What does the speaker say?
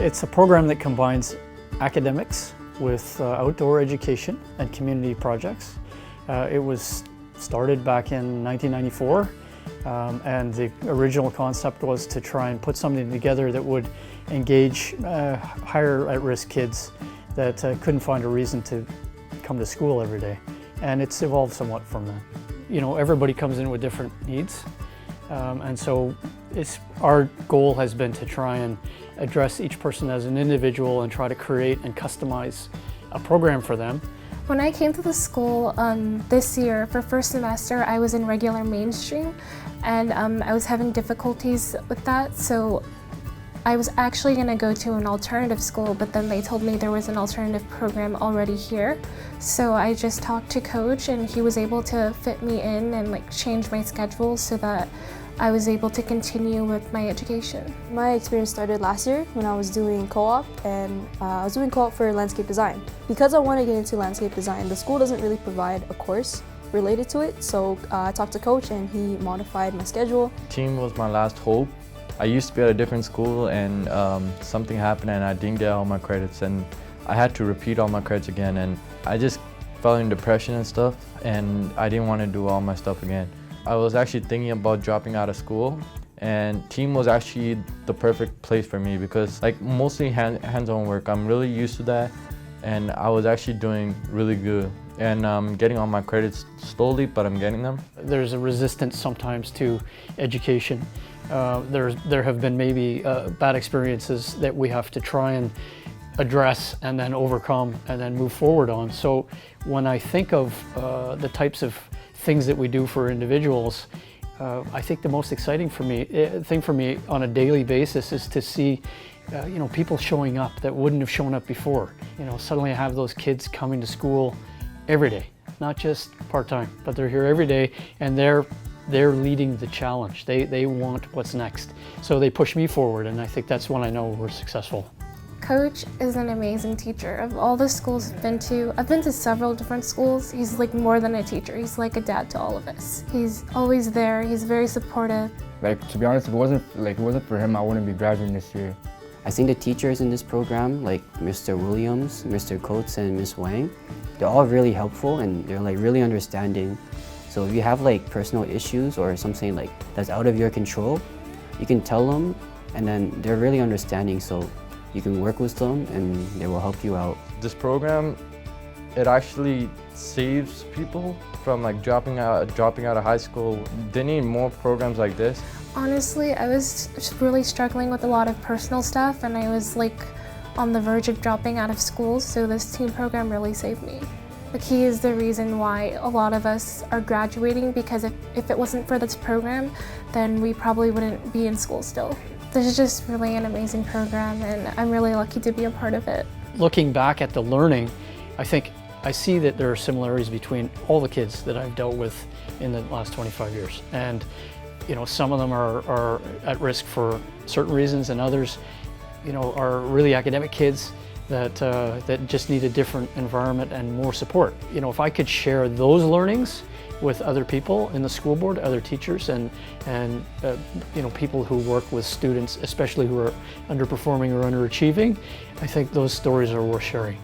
It's a program that combines academics with outdoor education and community projects. It was started back in 1994, and the original concept was to try and put something together that would engage higher at-risk kids that couldn't find a reason to come to school every day. And it's evolved somewhat from that. You know, everybody comes in with different needs, and so our goal has been to try and address each person as an individual and try to create and customize a program for them. When I came to the school this year for first semester, I was in regular mainstream, and I was having difficulties with that, so I was actually going to go to an alternative school, but then they told me there was an alternative program already here. So I just talked to Coach, and he was able to fit me in and change my schedule so that I was able to continue with my education. My experience started last year when I was doing co-op, and I was doing co-op for landscape design. Because I want to get into landscape design, the school doesn't really provide a course related to it, so I talked to Coach and he modified my schedule. T.E.A.M was my last hope. I used to be at a different school, and something happened and I didn't get all my credits, and I had to repeat all my credits again, and I just fell in depression and stuff, and I didn't want to do all my stuff again. I was actually thinking about dropping out of school, and T.E.A.M was actually the perfect place for me because mostly hands-on work, I'm really used to that, and I was actually doing really good. And I'm getting all my credits slowly, but I'm getting them. There's a resistance sometimes to education. There have been maybe bad experiences that we have to try and address and then overcome and then move forward on. So when I think of the types of things that we do for individuals, I think the most exciting thing for me on a daily basis is to see people showing up that wouldn't have shown up before. Suddenly I have those kids coming to school every day, not just part-time, but they're here every day, and they're leading the challenge. They want what's next. So they push me forward, and I think that's when I know we're successful. Coach is an amazing teacher. Of all the schools I've been to several different schools. He's more than a teacher. He's like a dad to all of us. He's always there. He's very supportive. To be honest, if it wasn't for him, I wouldn't be graduating this year. I think the teachers in this program, like Mr. Williams, Mr. Coates, and Ms. Wang, they're all really helpful and they're really understanding. So if you have personal issues or something that's out of your control, you can tell them, and then they're really understanding, so you can work with them and they will help you out. This program, it actually saves people from dropping out of high school. They need more programs like this. Honestly, I was really struggling with a lot of personal stuff, and I was on the verge of dropping out of school, so this T.E.A.M program really saved me. He is the reason why a lot of us are graduating, because if it wasn't for this program, then we probably wouldn't be in school still. This is just really an amazing program, and I'm really lucky to be a part of it. Looking back at the learning, I think I see that there are similarities between all the kids that I've dealt with in the last 25 years. And some of them are at risk for certain reasons, and others are really academic kids that just need a different environment and more support. If I could share those learnings with other people in the school board, other teachers, and people who work with students, especially who are underperforming or underachieving, I think those stories are worth sharing.